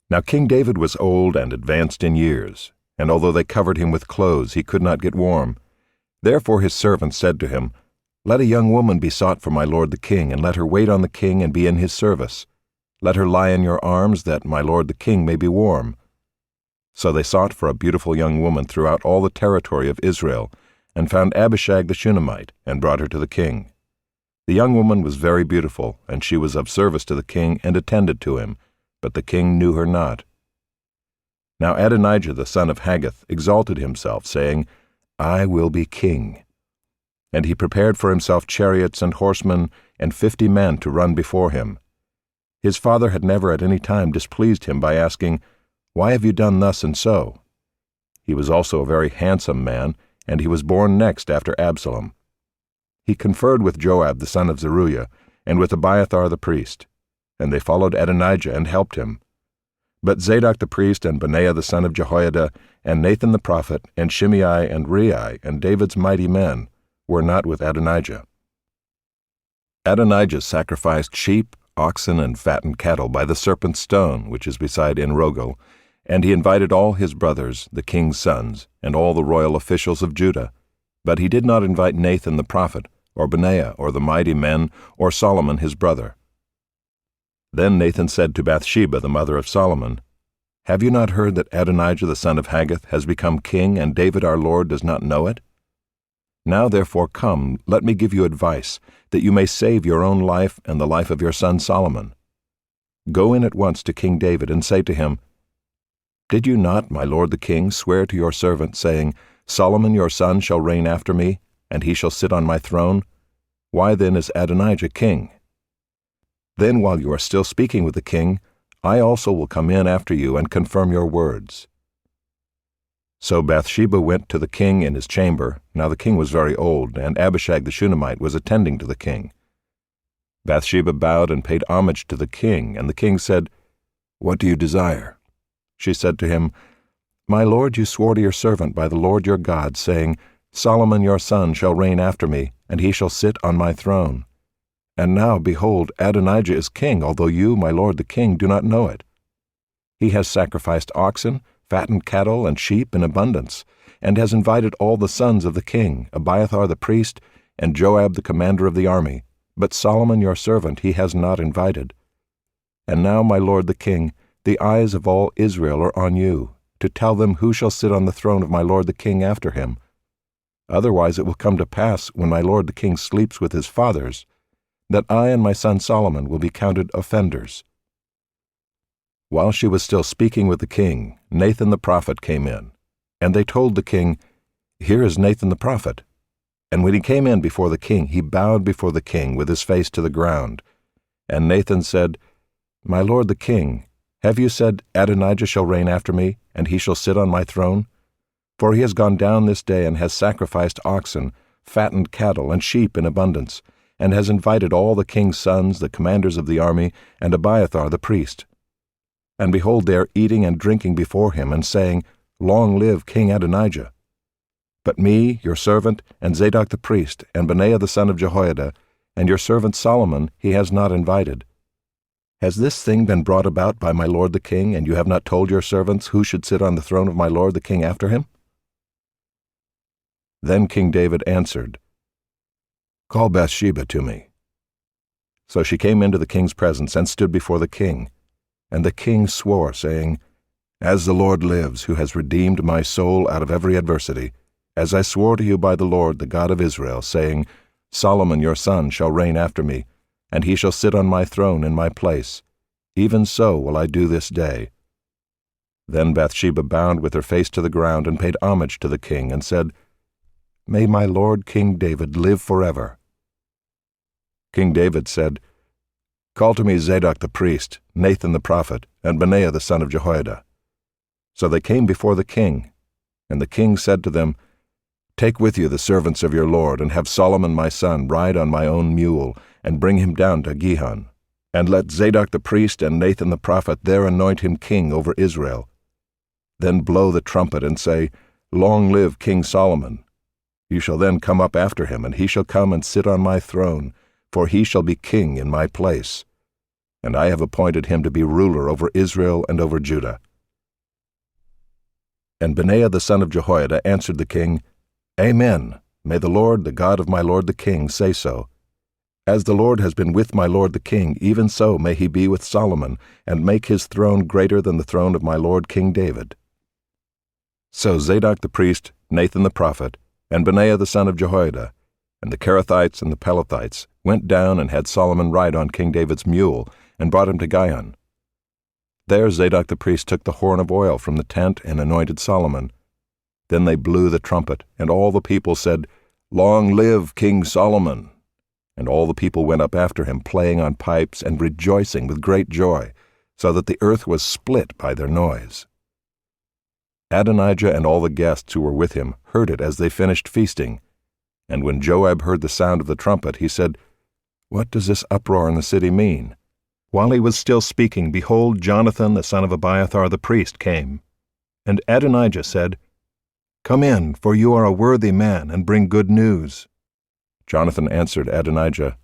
Now King David was old and advanced in years, and although they covered him with clothes, he could not get warm. Therefore his servants said to him, "Let a young woman be sought for my lord the king, and let her wait on the king and be in his service. Let her lie in your arms, that my lord the king may be warm." So they sought for a beautiful young woman throughout all the territory of Israel, and found Abishag the Shunammite, and brought her to the king. The young woman was very beautiful, and she was of service to the king and attended to him, but the king knew her not. Now Adonijah the son of Haggith exalted himself, saying, "I will be king." And he prepared for himself chariots and horsemen and 50 men to run before him. His father had never at any time displeased him by asking, "Why have you done thus and so?" He was also a very handsome man, and he was born next after Absalom. He conferred with Joab the son of Zeruiah, and with Abiathar the priest, and they followed Adonijah and helped him. But Zadok the priest, and Benaiah the son of Jehoiada, and Nathan the prophet, and Shimei and Rei, and David's mighty men, were not with Adonijah. Adonijah sacrificed sheep, oxen, and fattened cattle by the serpent's stone, which is beside En-rogel, and he invited all his brothers, the king's sons, and all the royal officials of Judah. But he did not invite Nathan the prophet, or Benaiah, or the mighty men, or Solomon his brother. Then Nathan said to Bathsheba, the mother of Solomon, "Have you not heard that Adonijah the son of Haggith has become king, and David our Lord does not know it? Now therefore come, let me give you advice, that you may save your own life and the life of your son Solomon. Go in at once to King David, and say to him, 'Did you not, my lord the king, swear to your servant, saying, Solomon your son shall reign after me, and he shall sit on my throne? Why then is Adonijah king? Then while you are still speaking with the king, I also will come in after you and confirm your words.'" So Bathsheba went to the king in his chamber. Now the king was very old, and Abishag the Shunammite was attending to the king. Bathsheba bowed and paid homage to the king, and the king said, "What do you desire?" She said to him, "My lord, you swore to your servant by the Lord your God, saying, Solomon your son shall reign after me, and he shall sit on my throne. And now, behold, Adonijah is king, although you, my lord the king, do not know it. He has sacrificed oxen, fattened cattle, and sheep in abundance, and has invited all the sons of the king, Abiathar the priest, and Joab the commander of the army, but Solomon your servant he has not invited. And now, my lord the king, the eyes of all Israel are on you, to tell them who shall sit on the throne of my lord the king after him. Otherwise it will come to pass, when my lord the king sleeps with his fathers, that I and my son Solomon will be counted offenders." While she was still speaking with the king, Nathan the prophet came in, and they told the king, "Here is Nathan the prophet." And when he came in before the king, he bowed before the king with his face to the ground. And Nathan said, "My lord the king, have you said, Adonijah shall reign after me, and he shall sit on my throne? For he has gone down this day and has sacrificed oxen, fattened cattle, and sheep in abundance, and has invited all the king's sons, the commanders of the army, and Abiathar the priest. And behold, they are eating and drinking before him, and saying, Long live King Adonijah. But me, your servant, and Zadok the priest, and Benaiah the son of Jehoiada, and your servant Solomon he has not invited. Has this thing been brought about by my lord the king, and you have not told your servants who should sit on the throne of my lord the king after him?" Then King David answered, "Call Bathsheba to me." So she came into the king's presence and stood before the king. And the king swore, saying, "As the Lord lives, who has redeemed my soul out of every adversity, as I swore to you by the Lord, the God of Israel, saying, Solomon your son shall reign after me, and he shall sit on my throne in my place, even so will I do this day." Then Bathsheba bowed with her face to the ground and paid homage to the king, and said, "May my lord King David live forever." King David said, "Call to me Zadok the priest, Nathan the prophet, and Benaiah the son of Jehoiada." So they came before the king, and the king said to them, "Take with you the servants of your lord, and have Solomon my son ride on my own mule, and bring him down to Gihon. And let Zadok the priest and Nathan the prophet there anoint him king over Israel. Then blow the trumpet and say, Long live King Solomon. You shall then come up after him, and he shall come and sit on my throne, for he shall be king in my place. and I have appointed him to be ruler over Israel and over Judah." And Benaiah the son of Jehoiada answered the king, "Amen. May the Lord, the God of my lord the king, say so. As the Lord has been with my lord the king, even so may he be with Solomon, and make his throne greater than the throne of my lord King David." So Zadok the priest, Nathan the prophet, and Benaiah the son of Jehoiada, and the Kerethites and the Pelethites went down and had Solomon ride on King David's mule, and brought him to Gihon. There Zadok the priest took the horn of oil from the tent and anointed Solomon. Then they blew the trumpet, and all the people said, "Long live King Solomon!" And all the people went up after him, playing on pipes and rejoicing with great joy, so that the earth was split by their noise. Adonijah and all the guests who were with him heard it as they finished feasting. And when Joab heard the sound of the trumpet, he said, "What does this uproar in the city mean?" While he was still speaking, behold, Jonathan the son of Abiathar the priest came. And Adonijah said, "Come in, for you are a worthy man, and bring good news." Jonathan answered Adonijah,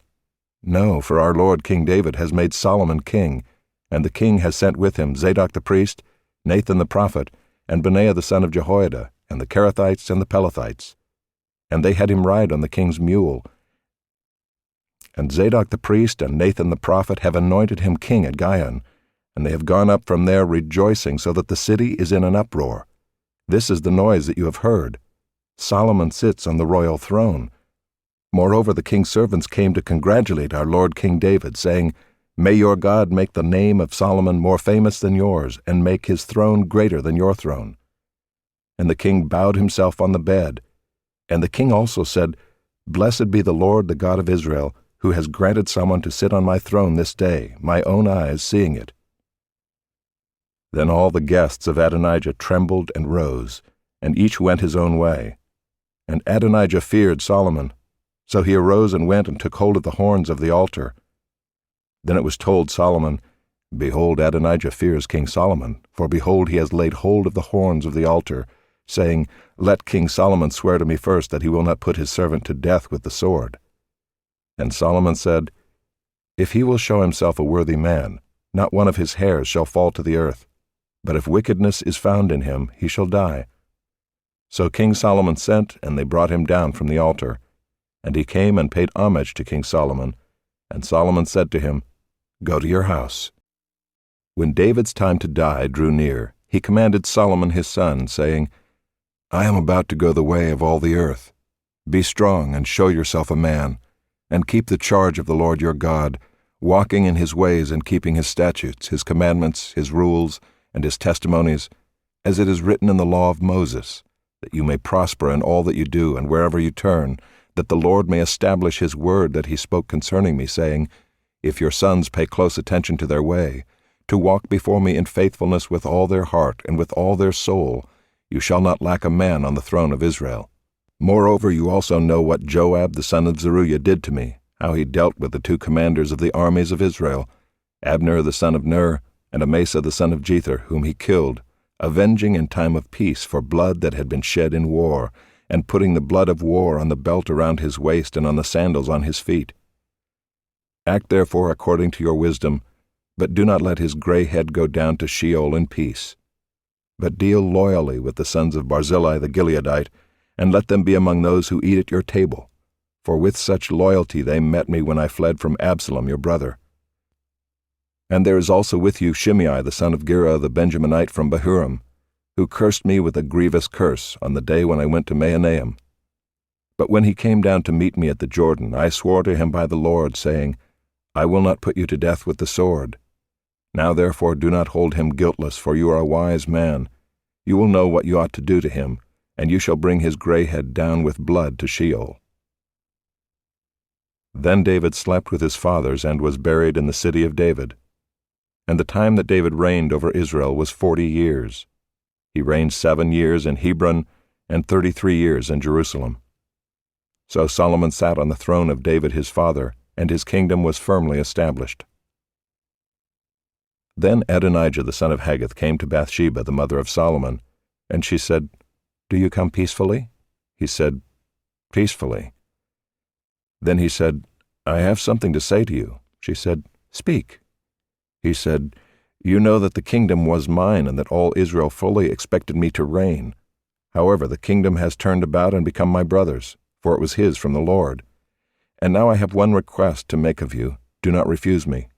"No, for our lord King David has made Solomon king, and the king has sent with him Zadok the priest, Nathan the prophet, and Benaiah the son of Jehoiada, and the Kerethites and the Pelethites. And they had him ride on the king's mule. And Zadok the priest and Nathan the prophet have anointed him king at Gihon, and they have gone up from there rejoicing, so that the city is in an uproar. This is the noise that you have heard. Solomon sits on the royal throne. Moreover, the king's servants came to congratulate our lord King David, saying, May your God make the name of Solomon more famous than yours, and make his throne greater than your throne. And the king bowed himself on the bed. And the king also said, Blessed be the Lord, the God of Israel, who has granted someone to sit on my throne this day, my own eyes seeing it. Then all the guests of Adonijah trembled and rose, and each went his own way. And Adonijah feared Solomon. So he arose and went and took hold of the horns of the altar. Then it was told Solomon, Behold, Adonijah fears King Solomon, for behold, he has laid hold of the horns of the altar, saying, Let King Solomon swear to me first that he will not put his servant to death with the sword. And Solomon said, If he will show himself a worthy man, not one of his hairs shall fall to the earth. But if wickedness is found in him, he shall die. So King Solomon sent, and they brought him down from the altar. And he came and paid homage to King Solomon. And Solomon said to him, Go to your house. When David's time to die drew near, he commanded Solomon his son, saying, I am about to go the way of all the earth. Be strong and show yourself a man, and keep the charge of the Lord your God, walking in his ways and keeping his statutes, his commandments, his rules, and his testimonies, as it is written in the law of Moses, that you may prosper in all that you do and wherever you turn, that the Lord may establish his word that he spoke concerning me, saying, If your sons pay close attention to their way, to walk before me in faithfulness with all their heart and with all their soul, you shall not lack a man on the throne of Israel. Moreover, you also know what Joab the son of Zeruiah did to me, how he dealt with the two commanders of the armies of Israel, Abner the son of Ner, and Amasa the son of Jether, whom he killed, avenging in time of peace for blood that had been shed in war, and putting the blood of war on the belt around his waist and on the sandals on his feet. Act therefore according to your wisdom, but do not let his gray head go down to Sheol in peace. But deal loyally with the sons of Barzillai the Gileadite, and let them be among those who eat at your table, for with such loyalty they met me when I fled from Absalom your brother. And there is also with you Shimei the son of Gera the Benjaminite from Bahurim, who cursed me with a grievous curse on the day when I went to Mahanaim. But when he came down to meet me at the Jordan, I swore to him by the Lord, saying, I will not put you to death with the sword. Now therefore do not hold him guiltless, for you are a wise man. You will know what you ought to do to him, and you shall bring his gray head down with blood to Sheol. Then David slept with his fathers and was buried in the city of David. And the time that David reigned over Israel was 40 years. He reigned 7 years in Hebron and 33 years in Jerusalem. So Solomon sat on the throne of David his father, and his kingdom was firmly established. Then Adonijah the son of Haggith came to Bathsheba the mother of Solomon, and she said, Do you come peacefully? He said, Peacefully. Then he said, I have something to say to you. She said, Speak. He said, "You know that the kingdom was mine and that all Israel fully expected me to reign. However, the kingdom has turned about and become my brother's, for it was his from the Lord. And now I have one request to make of you. Do not refuse me."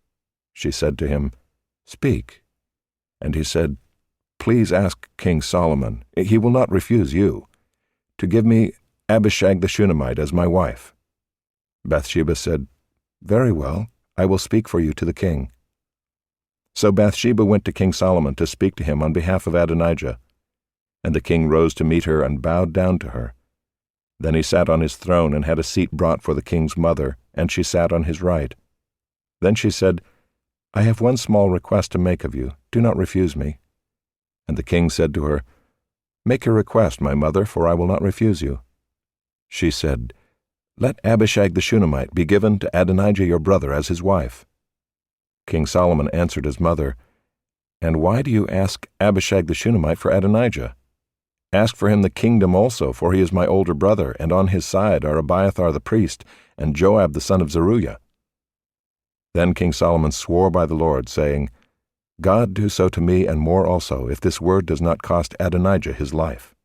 She said to him, "Speak." And he said, "Please ask King Solomon, he will not refuse you, to give me Abishag the Shunammite as my wife." Bathsheba said, "Very well, I will speak for you to the king." So Bathsheba went to King Solomon to speak to him on behalf of Adonijah. And the king rose to meet her and bowed down to her. Then he sat on his throne and had a seat brought for the king's mother, and she sat on his right. Then she said, "I have one small request to make of you. Do not refuse me." And the king said to her, "Make your request, my mother, for I will not refuse you." She said, "Let Abishag the Shunammite be given to Adonijah your brother as his wife." King Solomon answered his mother, "And why do you ask Abishag the Shunammite for Adonijah? Ask for him the kingdom also, for he is my older brother, and on his side are Abiathar the priest, and Joab the son of Zeruiah." Then King Solomon swore by the Lord, saying, "God do so to me and more also, if this word does not cost Adonijah his life.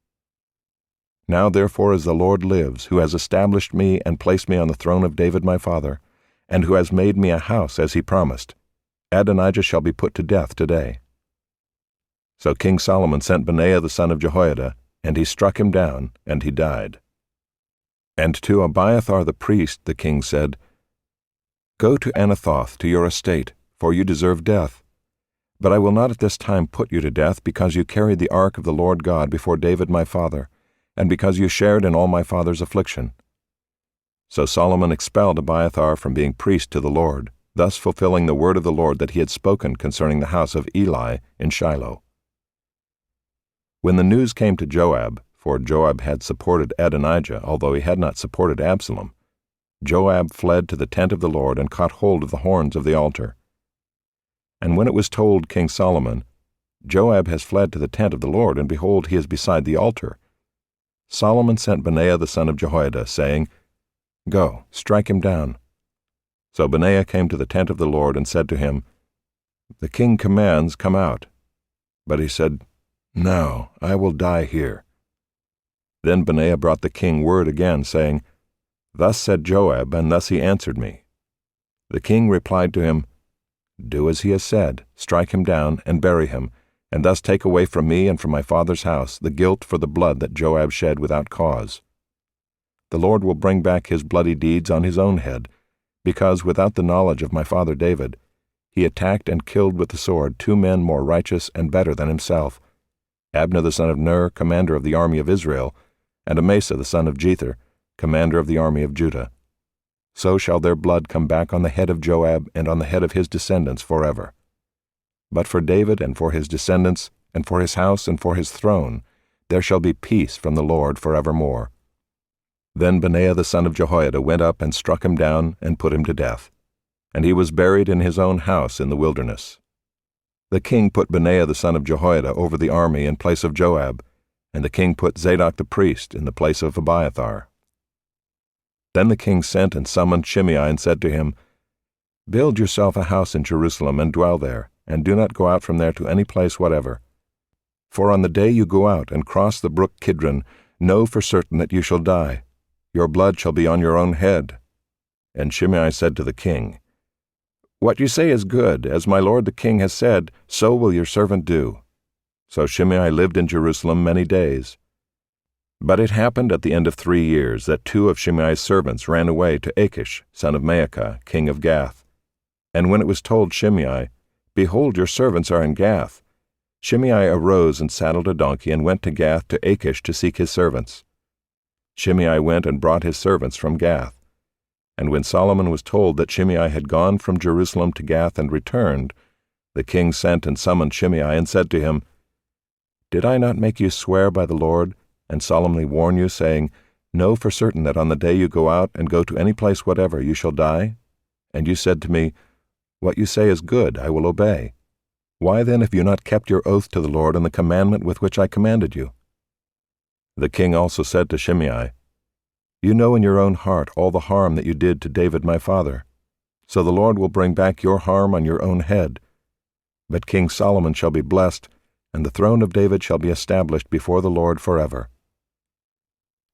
Now therefore as the Lord lives, who has established me and placed me on the throne of David my father, and who has made me a house as he promised, Adonijah shall be put to death today." So King Solomon sent Benaiah the son of Jehoiada, and he struck him down, and he died. And to Abiathar the priest the king said, "Go to Anathoth to your estate, for you deserve death. But I will not at this time put you to death, because you carried the ark of the Lord God before David my father, and because you shared in all my father's affliction." So Solomon expelled Abiathar from being priest to the Lord, thus fulfilling the word of the Lord that he had spoken concerning the house of Eli in Shiloh. When the news came to Joab, for Joab had supported Adonijah, although he had not supported Absalom, Joab fled to the tent of the Lord and caught hold of the horns of the altar. And when it was told King Solomon, "Joab has fled to the tent of the Lord, and behold, he is beside the altar," Solomon sent Benaiah the son of Jehoiada, saying, "Go, strike him down." So Benaiah came to the tent of the Lord and said to him, "The king commands, come out." But he said, "No, I will die here." Then Benaiah brought the king word again, saying, "Thus said Joab, and thus he answered me." The king replied to him, "Do as he has said, strike him down, and bury him, and thus take away from me and from my father's house the guilt for the blood that Joab shed without cause. The Lord will bring back his bloody deeds on his own head, because without the knowledge of my father David, he attacked and killed with the sword 2 men more righteous and better than himself, Abner the son of Ner, commander of the army of Israel, and Amasa the son of Jether, commander of the army of Judah. So shall their blood come back on the head of Joab and on the head of his descendants forever. But for David and for his descendants, and for his house and for his throne, there shall be peace from the Lord forevermore." Then Benaiah the son of Jehoiada went up and struck him down and put him to death, and he was buried in his own house in the wilderness. The king put Benaiah the son of Jehoiada over the army in place of Joab, and the king put Zadok the priest in the place of Abiathar. Then the king sent and summoned Shimei and said to him, "Build yourself a house in Jerusalem and dwell there, and do not go out from there to any place whatever. For on the day you go out and cross the brook Kidron, know for certain that you shall die. Your blood shall be on your own head." And Shimei said to the king, "What you say is good. As my lord the king has said, so will your servant do." So Shimei lived in Jerusalem many days. But it happened at the end of 3 years that 2 of Shimei's servants ran away to Achish, son of Maacah, king of Gath. And when it was told Shimei, "Behold, your servants are in Gath," Shimei arose and saddled a donkey and went to Gath to Achish to seek his servants. Shimei went and brought his servants from Gath. And when Solomon was told that Shimei had gone from Jerusalem to Gath and returned, the king sent and summoned Shimei and said to him, "Did I not make you swear by the Lord, and solemnly warn you, saying, Know for certain that on the day you go out and go to any place whatever, you shall die? And you said to me, What you say is good, I will obey. Why then have you not kept your oath to the Lord and the commandment with which I commanded you?" The king also said to Shimei, "You know in your own heart all the harm that you did to David my father. So the Lord will bring back your harm on your own head. But King Solomon shall be blessed, and the throne of David shall be established before the Lord forever."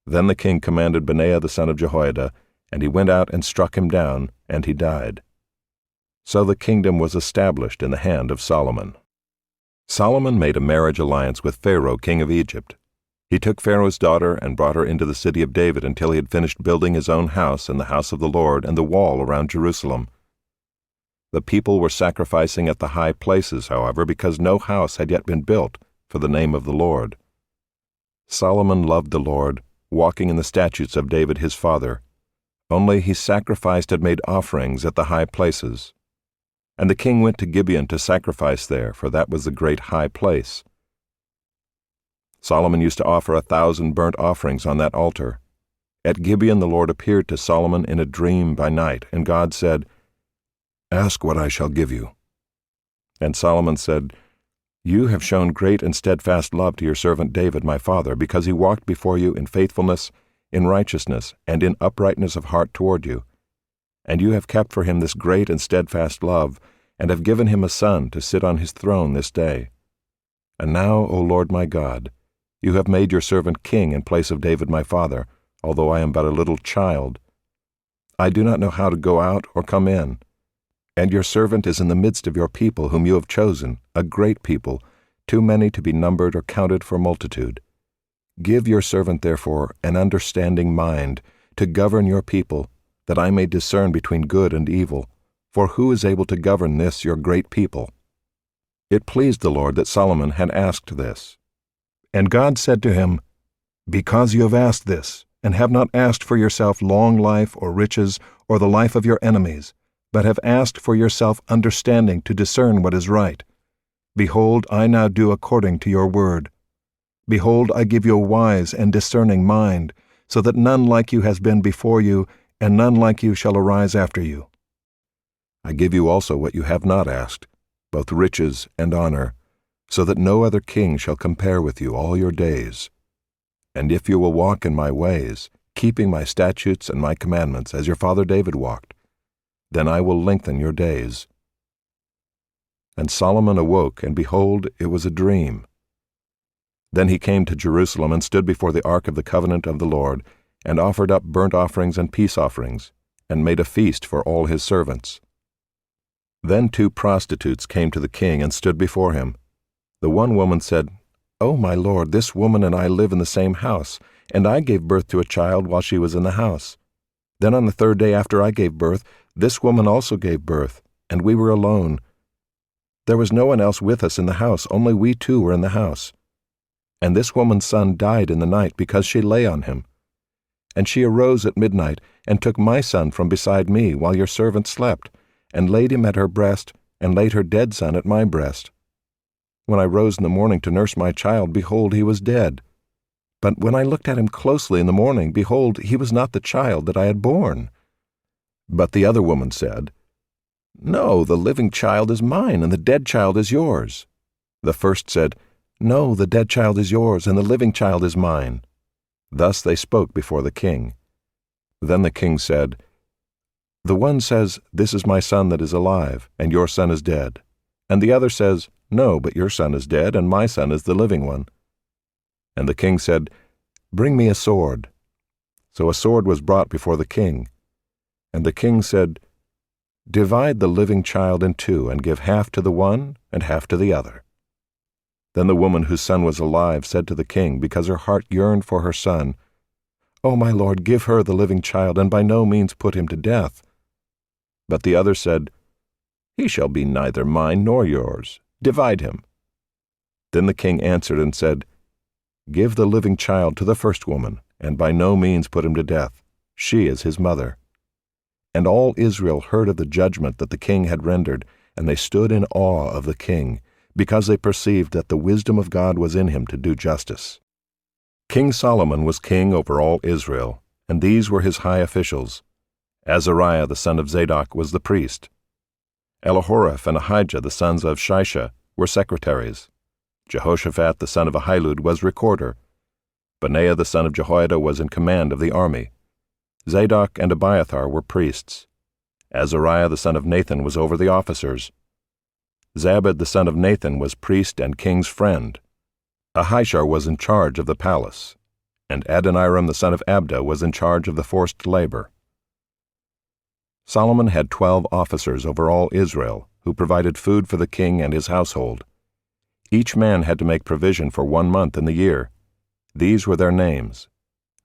Then the king commanded Benaiah the son of Jehoiada, and he went out and struck him down, and he died. So the kingdom was established in the hand of Solomon. Solomon made a marriage alliance with Pharaoh, king of Egypt. He took Pharaoh's daughter and brought her into the city of David until he had finished building his own house and the house of the Lord and the wall around Jerusalem. The people were sacrificing at the high places, however, because no house had yet been built for the name of the Lord. Solomon loved the Lord, walking in the statutes of David his father. Only he sacrificed and made offerings at the high places. And the king went to Gibeon to sacrifice there, for that was the great high place. Solomon used to offer 1,000 burnt offerings on that altar. At Gibeon the Lord appeared to Solomon in a dream by night, and God said, "Ask what I shall give you." And Solomon said, "You have shown great and steadfast love to your servant David my father, because he walked before you in faithfulness, in righteousness, and in uprightness of heart toward you. And you have kept for him this great and steadfast love, and have given him a son to sit on his throne this day. And now, O Lord my God, you have made your servant king in place of David my father, although I am but a little child. I do not know how to go out or come in. And your servant is in the midst of your people whom you have chosen, a great people, too many to be numbered or counted for multitude. Give your servant, therefore, an understanding mind to govern your people, that I may discern between good and evil. For who is able to govern this your great people?" It pleased the Lord that Solomon had asked this. And God said to him, "Because you have asked this, and have not asked for yourself long life or riches or the life of your enemies, but have asked for yourself understanding to discern what is right, behold, I now do according to your word. Behold, I give you a wise and discerning mind, so that none like you has been before you, and none like you shall arise after you. I give you also what you have not asked, both riches and honor, so that no other king shall compare with you all your days. And if you will walk in my ways, keeping my statutes and my commandments as your father David walked, then I will lengthen your days." And Solomon awoke, and behold, it was a dream. Then he came to Jerusalem and stood before the ark of the covenant of the Lord, and offered up burnt offerings and peace offerings, and made a feast for all his servants. Then 2 prostitutes came to the king and stood before him. The one woman said, "O my lord, this woman and I live in the same house, and I gave birth to a child while she was in the house. Then on the 3rd day after I gave birth, this woman also gave birth, and we were alone. There was no one else with us in the house, only we 2 were in the house. And this woman's son died in the night because she lay on him. And she arose at midnight and took my son from beside me while your servant slept, and laid him at her breast, and laid her dead son at my breast. When I rose in the morning to nurse my child, behold, he was dead. But when I looked at him closely in the morning, behold, he was not the child that I had borne." But the other woman said, "No, the living child is mine, and the dead child is yours." The first said, "No, the dead child is yours, and the living child is mine." Thus they spoke before the king. Then the king said, "The one says, 'This is my son that is alive, and your son is dead.' And the other says, 'No, but your son is dead, and my son is the living one.'" And the king said, "Bring me a sword." So a sword was brought before the king. And the king said, "Divide the living child in 2, and give half to the one and half to the other." Then the woman whose son was alive said to the king, because her heart yearned for her son, "O my lord, give her the living child, and by no means put him to death." But the other said, "He shall be neither mine nor yours. Divide him." Then the king answered and said, "Give the living child to the first woman, and by no means put him to death. She is his mother." And all Israel heard of the judgment that the king had rendered, and they stood in awe of the king, because they perceived that the wisdom of God was in him to do justice. King Solomon was king over all Israel, and these were his high officials. Azariah the son of Zadok was the priest. Elihoreph and Ahijah the sons of Shisha were secretaries. Jehoshaphat the son of Ahilud was recorder. Benaiah the son of Jehoiada was in command of the army. Zadok and Abiathar were priests. Azariah the son of Nathan was over the officers. Zabad the son of Nathan was priest and king's friend. Ahishar was in charge of the palace, and Adoniram the son of Abda was in charge of the forced labor. Solomon had 12 officers over all Israel, who provided food for the king and his household. Each man had to make provision for 1 month in the year. These were their names: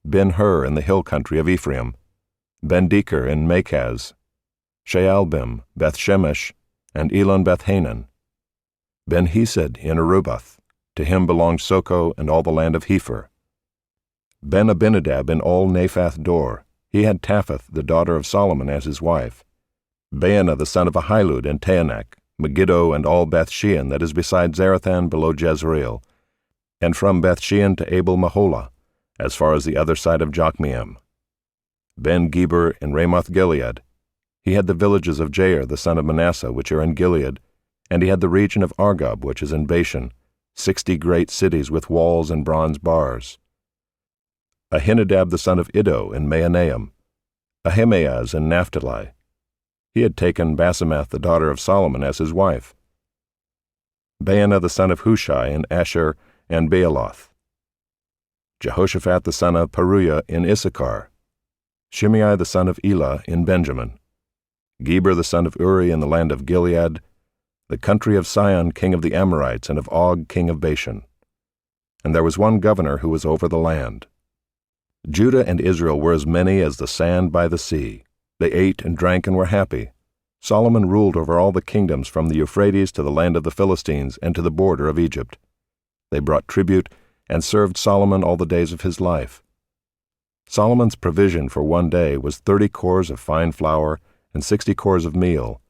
Ben-Hur in the hill country of Ephraim, Ben-Deker in Makaz, Shaalbim, Beth-Shemesh, and Elon-Beth-Hanan, Ben-Hesed in Arubath, to him belonged Soko and all the land of Hepher, Ben-Abinadab in all Naphath-Dor, he had Taphath the daughter of Solomon as his wife, Baana the son of Ahilud in Taanach, Megiddo and all Beth-Shean that is beside Zarethan below Jezreel, and from Beth-Shean to Abel-Maholah, as far as the other side of Jokmeam. Ben-Geber in Ramoth-Gilead, he had the villages of Jair the son of Manasseh which are in Gilead, and he had the region of Argob which is in Bashan, 60 great cities with walls and bronze bars. Ahinadab the son of Iddo in Mahanaim, Ahimaaz in Naphtali. He had taken Basemath the daughter of Solomon as his wife. Baana the son of Hushai in Asher and Baaloth. Jehoshaphat the son of Paruah in Issachar. Shimei the son of Elah in Benjamin. Geber the son of Uri in the land of Gilead, the country of Sihon king of the Amorites and of Og king of Bashan. And there was one governor who was over the land. Judah and Israel were as many as the sand by the sea. They ate and drank and were happy. Solomon ruled over all the kingdoms from the Euphrates to the land of the Philistines and to the border of Egypt. They brought tribute and served Solomon all the days of his life. Solomon's provision for one day was 30 cors of fine flour and 60 cors of meal,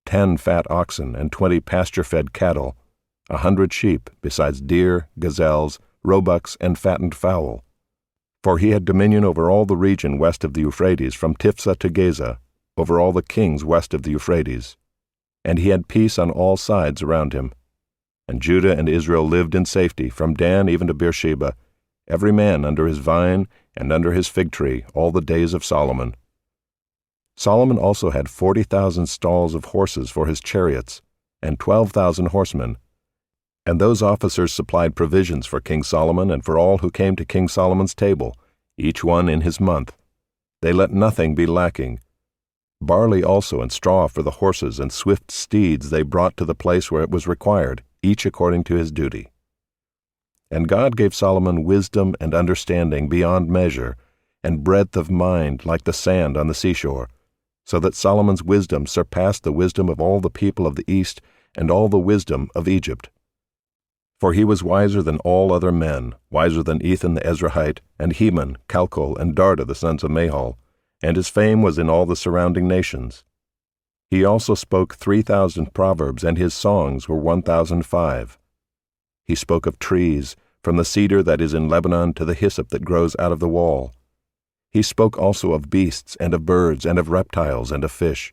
10 fat oxen and 20 pasture-fed cattle, 100 sheep, besides deer, gazelles, roebucks, and fattened fowl. For he had dominion over all the region west of the Euphrates, from Tiphsah to Gaza, over all the kings west of the Euphrates. And he had peace on all sides around him. And Judah and Israel lived in safety, from Dan even to Beersheba, every man under his vine and under his fig tree, all the days of Solomon. Solomon also had 40,000 stalls of horses for his chariots, and 12,000 horsemen. And those officers supplied provisions for King Solomon and for all who came to King Solomon's table, each one in his month. They let nothing be lacking. Barley also and straw for the horses and swift steeds they brought to the place where it was required, each according to his duty. And God gave Solomon wisdom and understanding beyond measure, and breadth of mind like the sand on the seashore, so that Solomon's wisdom surpassed the wisdom of all the people of the east and all the wisdom of Egypt. For he was wiser than all other men, wiser than Ethan the Ezrahite, and Heman, Calcol, and Darda the sons of Mahol, and his fame was in all the surrounding nations. He also spoke 3,000 proverbs, and his songs were 1,005. He spoke of trees, from the cedar that is in Lebanon to the hyssop that grows out of the wall. He spoke also of beasts, and of birds, and of reptiles, and of fish.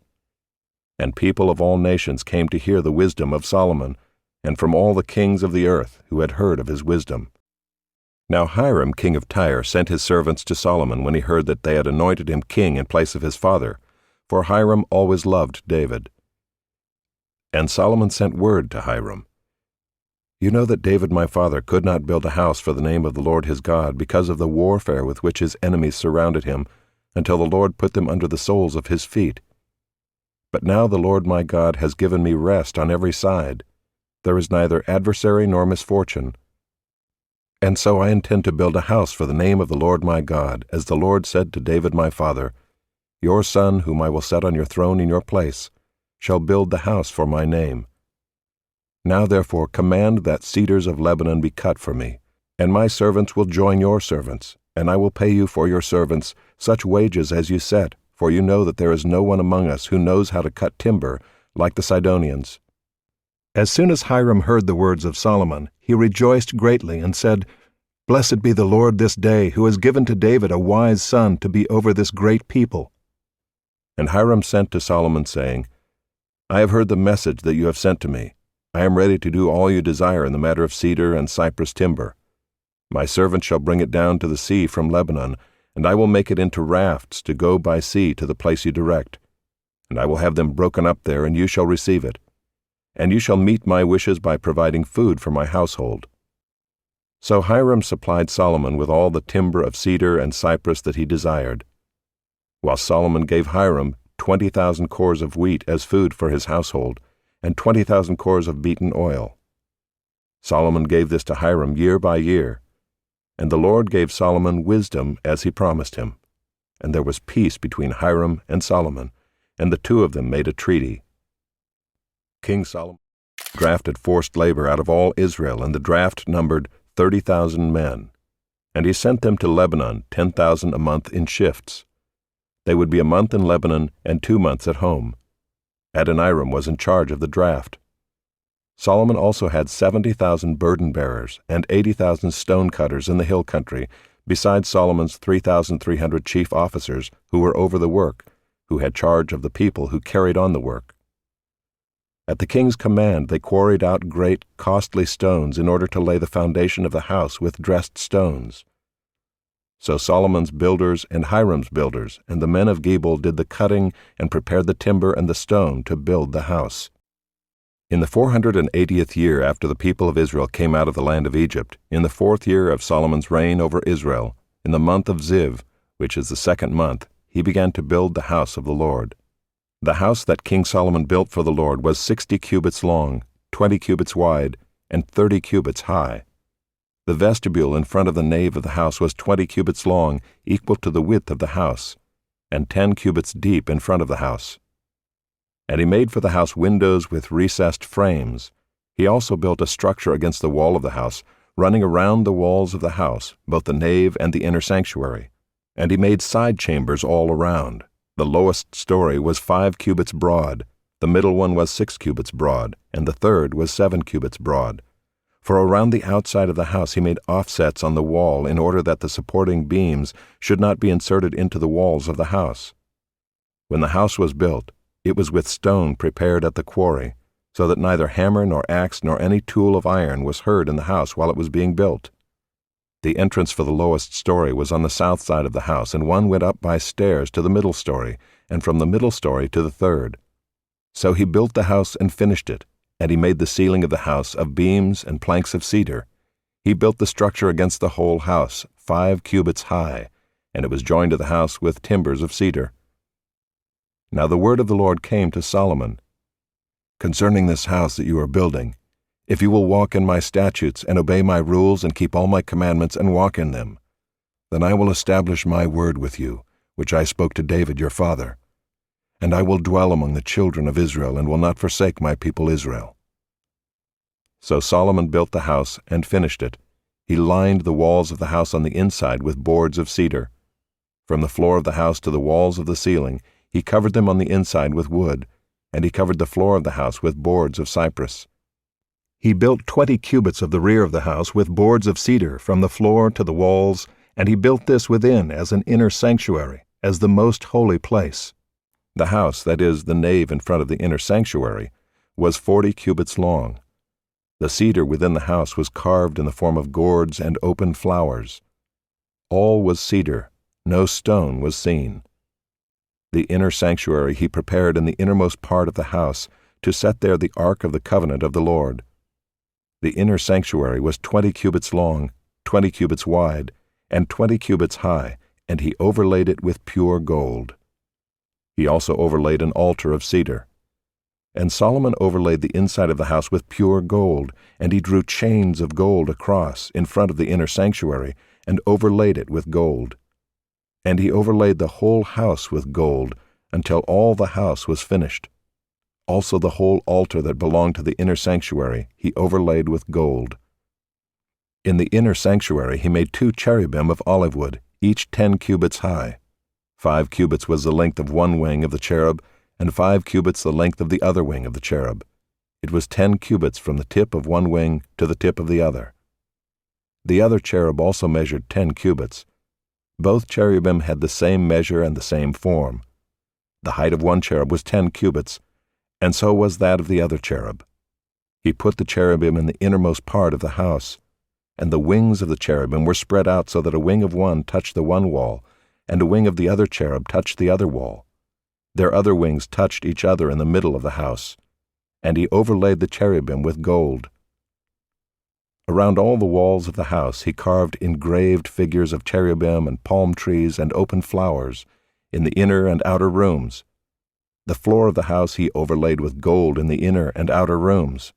And people of all nations came to hear the wisdom of Solomon, and from all the kings of the earth who had heard of his wisdom. Now Hiram king of Tyre sent his servants to Solomon when he heard that they had anointed him king in place of his father, for Hiram always loved David. And Solomon sent word to Hiram, "You know that David my father could not build a house for the name of the Lord his God because of the warfare with which his enemies surrounded him, until the Lord put them under the soles of his feet. But now the Lord my God has given me rest on every side. There is neither adversary nor misfortune. And so I intend to build a house for the name of the Lord my God, as the Lord said to David my father, Your son, whom I will set on your throne in your place, shall build the house for my name. Now therefore command that cedars of Lebanon be cut for me, and my servants will join your servants, and I will pay you for your servants such wages as you set, for you know that there is no one among us who knows how to cut timber like the Sidonians." As soon as Hiram heard the words of Solomon, he rejoiced greatly and said, "Blessed be the Lord this day, who has given to David a wise son to be over this great people." And Hiram sent to Solomon, saying, "I have heard the message that you have sent to me. I am ready to do all you desire in the matter of cedar and cypress timber. My servant shall bring it down to the sea from Lebanon, and I will make it into rafts to go by sea to the place you direct. And I will have them broken up there, and you shall receive it. and you shall meet my wishes by providing food for my household." So Hiram supplied Solomon with all the timber of cedar and cypress that he desired, while Solomon gave Hiram 20,000 cores of wheat as food for his household, and 20,000 cores of beaten oil. Solomon gave this to Hiram year by year, and the Lord gave Solomon wisdom as he promised him. And there was peace between Hiram and Solomon, and the two of them made a treaty. King Solomon drafted forced labor out of all Israel, and the draft numbered 30,000 men. And he sent them to Lebanon, 10,000 a month in shifts. They would be a month in Lebanon and 2 months at home. Adoniram was in charge of the draft. Solomon also had 70,000 burden-bearers and 80,000 stone-cutters in the hill country, besides Solomon's 3,300 chief officers who were over the work, who had charge of the people who carried on the work. At the king's command, they quarried out great, costly stones in order to lay the foundation of the house with dressed stones. So Solomon's builders and Hiram's builders and the men of Gebal did the cutting and prepared the timber and the stone to build the house. In the 480th year after the people of Israel came out of the land of Egypt, in the 4th year of Solomon's reign over Israel, in the month of Ziv, which is the 2nd month, he began to build the house of the Lord. The house that King Solomon built for the Lord was 60 cubits long, 20 cubits wide, and 30 cubits high. The vestibule in front of the nave of the house was 20 cubits long, equal to the width of the house, and 10 cubits deep in front of the house. And he made for the house windows with recessed frames. He also built a structure against the wall of the house, running around the walls of the house, both the nave and the inner sanctuary. And he made side chambers all around. The lowest story was 5 cubits broad, the middle one was 6 cubits broad, and the third was 7 cubits broad. For around the outside of the house he made offsets on the wall in order that the supporting beams should not be inserted into the walls of the house. When the house was built, it was with stone prepared at the quarry, so that neither hammer nor axe nor any tool of iron was heard in the house while it was being built. The entrance for the lowest story was on the south side of the house, and one went up by stairs to the middle story, and from the middle story to the third. So he built the house and finished it, and he made the ceiling of the house of beams and planks of cedar. He built the structure against the whole house, 5 cubits high, and it was joined to the house with timbers of cedar. Now the word of the Lord came to Solomon, "Concerning this house that you are building, if you will walk in my statutes and obey my rules and keep all my commandments and walk in them, then I will establish my word with you, which I spoke to David your father. And I will dwell among the children of Israel and will not forsake my people Israel." So Solomon built the house and finished it. He lined the walls of the house on the inside with boards of cedar. From the floor of the house to the walls of the ceiling, he covered them on the inside with wood, and he covered the floor of the house with boards of cypress. He built 20 cubits of the rear of the house with boards of cedar from the floor to the walls, and he built this within as an inner sanctuary, as the most holy place. The house, that is, the nave in front of the inner sanctuary, was 40 cubits long. The cedar within the house was carved in the form of gourds and open flowers. All was cedar, no stone was seen. The inner sanctuary he prepared in the innermost part of the house, to set there the ark of the covenant of the Lord. The inner sanctuary was 20 cubits long, 20 cubits wide, and 20 cubits high, and he overlaid it with pure gold. He also overlaid an altar of cedar. And Solomon overlaid the inside of the house with pure gold, and he drew chains of gold across in front of the inner sanctuary, and overlaid it with gold. And he overlaid the whole house with gold, until all the house was finished. Also the whole altar that belonged to the inner sanctuary he overlaid with gold. In the inner sanctuary he made 2 cherubim of olive wood, each 10 cubits high. 5 cubits was the length of one wing of the cherub, and 5 cubits the length of the other wing of the cherub. It was 10 cubits from the tip of one wing to the tip of the other. The other cherub also measured 10 cubits. Both cherubim had the same measure and the same form. The height of one cherub was 10 cubits, and so was that of the other cherub. He put the cherubim in the innermost part of the house, and the wings of the cherubim were spread out so that a wing of one touched the one wall, and a wing of the other cherub touched the other wall. Their other wings touched each other in the middle of the house. and he overlaid the cherubim with gold. Around all the walls of the house he carved engraved figures of cherubim and palm trees and open flowers in the inner and outer rooms. The floor of the house he overlaid with gold in the inner and outer rooms.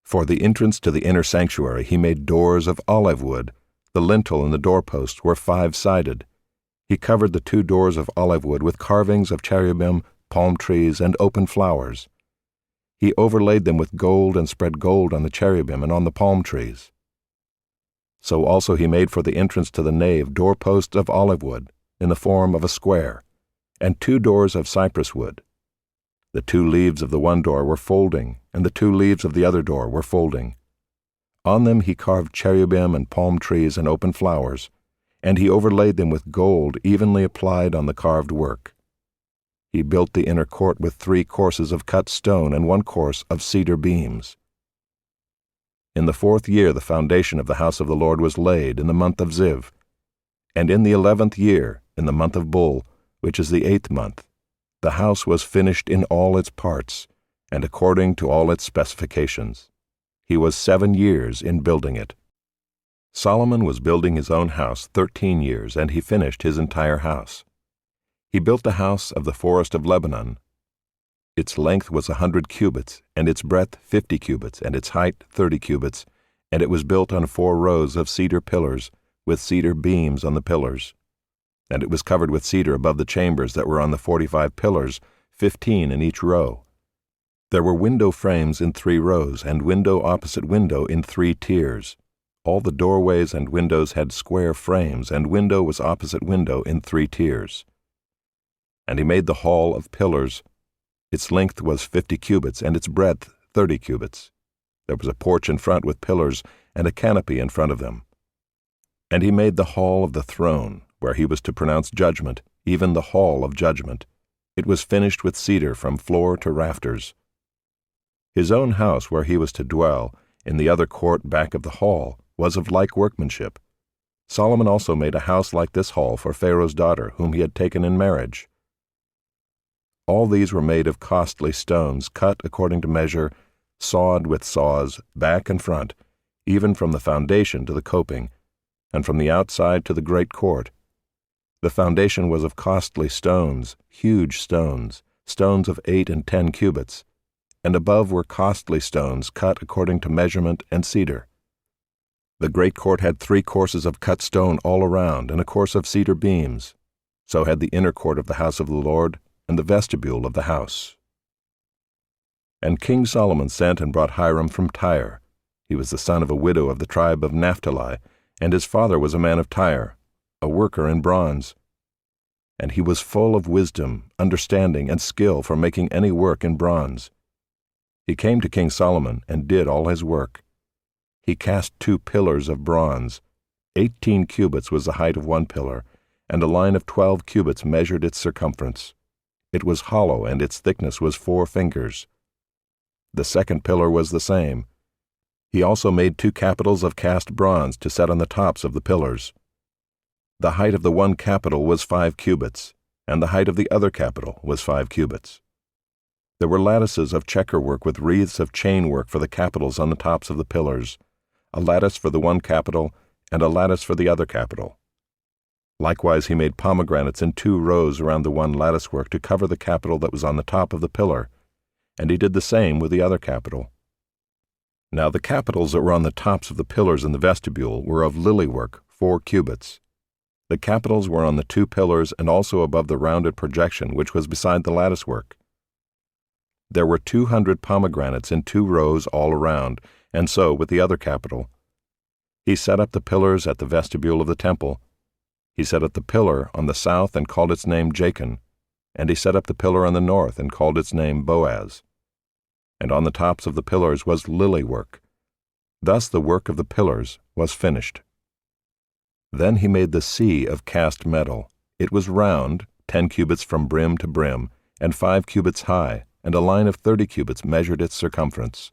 For the entrance to the inner sanctuary he made doors of olive wood. The lintel and the doorposts were 5-sided. He covered the 2 doors of olive wood with carvings of cherubim, palm trees, and open flowers. He overlaid them with gold and spread gold on the cherubim and on the palm trees. So also he made for the entrance to the nave doorposts of olive wood in the form of a square, and 2 doors of cypress wood. The 2 leaves of the one door were folding, and the 2 leaves of the other door were folding. On them he carved cherubim and palm trees and open flowers, and he overlaid them with gold evenly applied on the carved work. He built the inner court with 3 courses of cut stone and 1 course of cedar beams. In the 4th year the foundation of the house of the Lord was laid in the month of Ziv, and in the 11th year, in the month of Bul, which is the 8th month, the house was finished in all its parts, and according to all its specifications. He was 7 years in building it. Solomon was building his own house 13 years, and he finished his entire house. He built the house of the forest of Lebanon. Its length was 100 cubits, and its breadth 50 cubits, and its height 30 cubits, and it was built on 4 rows of cedar pillars, with cedar beams on the pillars. And it was covered with cedar above the chambers that were on the 45 pillars, 15 in each row. There were window frames in 3 rows, and window opposite window in 3 tiers. All the doorways and windows had square frames, and window was opposite window in 3 tiers. And he made the hall of pillars. Its length was 50 cubits, and its breadth 30 cubits. There was a porch in front with pillars, and a canopy in front of them. And he made the hall of the throne, where he was to pronounce judgment, even the hall of judgment. It was finished with cedar from floor to rafters. His own house, where he was to dwell, in the other court back of the hall, was of like workmanship. Solomon also made a house like this hall for Pharaoh's daughter, whom he had taken in marriage. All these were made of costly stones, cut according to measure, sawed with saws, back and front, even from the foundation to the coping, and from the outside to the great court. The foundation was of costly stones, huge stones, stones of 8 and 10 cubits, and above were costly stones cut according to measurement and cedar. The great court had 3 courses of cut stone all around, and a course of cedar beams. So had the inner court of the house of the Lord, and the vestibule of the house. And King Solomon sent and brought Hiram from Tyre. He was the son of a widow of the tribe of Naphtali, and his father was a man of Tyre, a worker in bronze. And he was full of wisdom, understanding, and skill for making any work in bronze. He came to King Solomon and did all his work. He cast 2 pillars of bronze. 18 cubits was the height of one pillar, and a line of 12 cubits measured its circumference. It was hollow, and its thickness was 4 fingers. The second pillar was the same. He also made 2 capitals of cast bronze to set on the tops of the pillars. The height of the one capital was 5 cubits, and the height of the other capital was 5 cubits. There were lattices of checkerwork with wreaths of chainwork for the capitals on the tops of the pillars, a lattice for the one capital, and a lattice for the other capital. Likewise he made pomegranates in 2 rows around the one latticework to cover the capital that was on the top of the pillar, and he did the same with the other capital. Now the capitals that were on the tops of the pillars in the vestibule were of lily work, 4 cubits. The capitals were on the 2 pillars and also above the rounded projection which was beside the latticework. There were 200 pomegranates in 2 rows all around, and so with the other capital. He set up the pillars at the vestibule of the temple. He set up the pillar on the south and called its name Jachin, and he set up the pillar on the north and called its name Boaz. And on the tops of the pillars was lily work. Thus the work of the pillars was finished. Then he made the sea of cast metal. It was round, 10 cubits from brim to brim, and 5 cubits high, and a line of 30 cubits measured its circumference.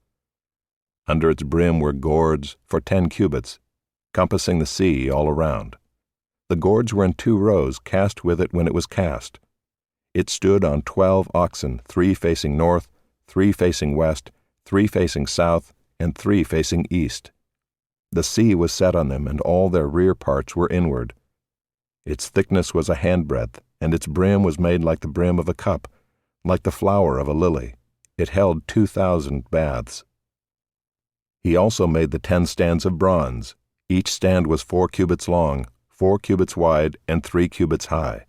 Under its brim were gourds for 10 cubits, compassing the sea all around. The gourds were in 2 rows, cast with it when it was cast. It stood on 12 oxen, 3 facing north, 3 facing west, 3 facing south, and 3 facing east. The sea was set on them, and all their rear parts were inward. Its thickness was a handbreadth, and its brim was made like the brim of a cup, like the flower of a lily. It held 2,000 baths. He also made the 10 stands of bronze. Each stand was 4 cubits long, 4 cubits wide, and 3 cubits high.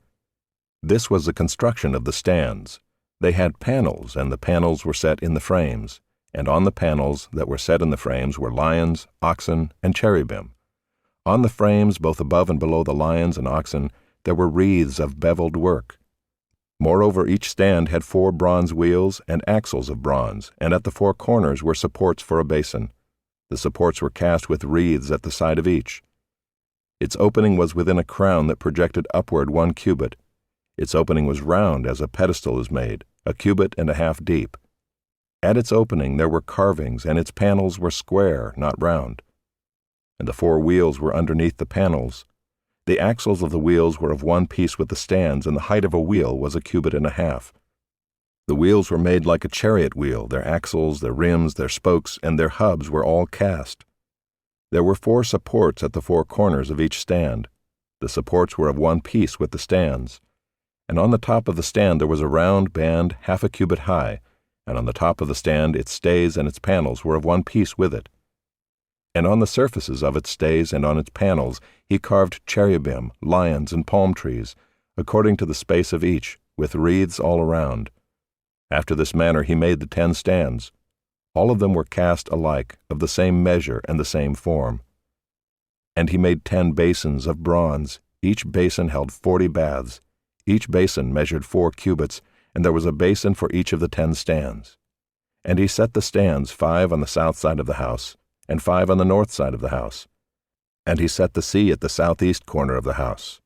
This was the construction of the stands. They had panels, and the panels were set in the frames, and on the panels that were set in the frames were lions, oxen, and cherubim. On the frames, both above and below the lions and oxen, there were wreaths of beveled work. Moreover, each stand had 4 bronze wheels and axles of bronze, and at the 4 corners were supports for a basin. The supports were cast with wreaths at the side of each. Its opening was within a crown that projected upward 1 cubit. Its opening was round as a pedestal is made, 1.5 cubits deep. At its opening there were carvings, and its panels were square, not round. And the 4 wheels were underneath the panels. The axles of the wheels were of one piece with the stands, and the height of a wheel was 1.5 cubits. The wheels were made like a chariot wheel, their axles, their rims, their spokes, and their hubs were all cast. There were 4 supports at the 4 corners of each stand. The supports were of one piece with the stands. And on the top of the stand there was a round band 1/2 cubit high, and on the top of the stand its stays and its panels were of one piece with it. And on the surfaces of its stays and on its panels he carved cherubim, lions, and palm trees, according to the space of each, with wreaths all around. After this manner he made the 10 stands. All of them were cast alike, of the same measure and the same form. And he made 10 basins of bronze. Each basin held 40 baths. Each basin measured 4 cubits, and there was a basin for each of the 10 stands. And he set the stands 5 on the south side of the house, and 5 on the north side of the house. And he set the sea at the southeast corner of the house.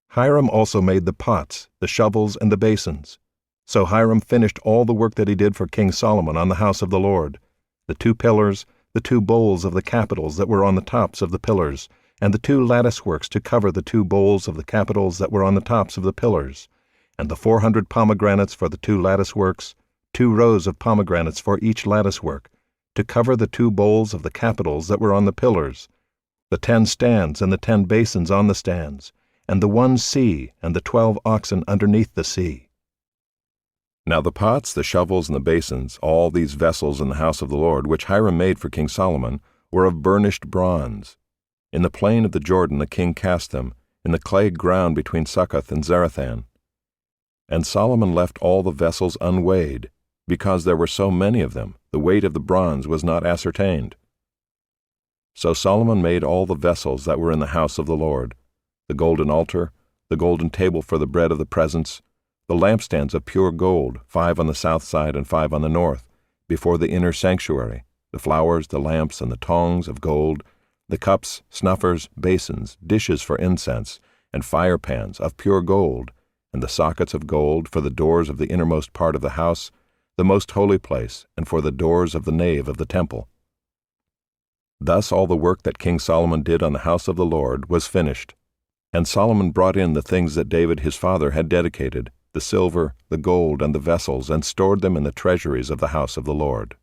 Hiram also made the pots, the shovels, and the basins. So Hiram finished all the work that he did for King Solomon on the house of the Lord, the 2 pillars, the 2 bowls of the capitals that were on the tops of the pillars, and the 2 lattice works to cover the 2 bowls of the capitals that were on the tops of the pillars, and the 400 pomegranates for the 2 lattice works, 2 rows of pomegranates for each lattice work, to cover the 2 bowls of the capitals that were on the pillars, the 10 stands and the 10 basins on the stands, and the 1 sea and the 12 oxen underneath the sea. Now the pots, the shovels, and the basins, all these vessels in the house of the Lord, which Hiram made for King Solomon, were of burnished bronze. In the plain of the Jordan the king cast them, in the clay ground between Succoth and Zarethan. And Solomon left all the vessels unweighed, because there were so many of them, the weight of the bronze was not ascertained. So Solomon made all the vessels that were in the house of the Lord, the golden altar, the golden table for the bread of the presence, the lampstands of pure gold, 5 on the south side and 5 on the north, before the inner sanctuary, the flowers, the lamps, and the tongs of gold, the cups, snuffers, basins, dishes for incense, and fire pans of pure gold, and the sockets of gold for the doors of the innermost part of the house, the most holy place, and for the doors of the nave of the temple. Thus all the work that King Solomon did on the house of the Lord was finished. And Solomon brought in the things that David his father had dedicated, the silver, the gold, and the vessels, and stored them in the treasuries of the house of the Lord.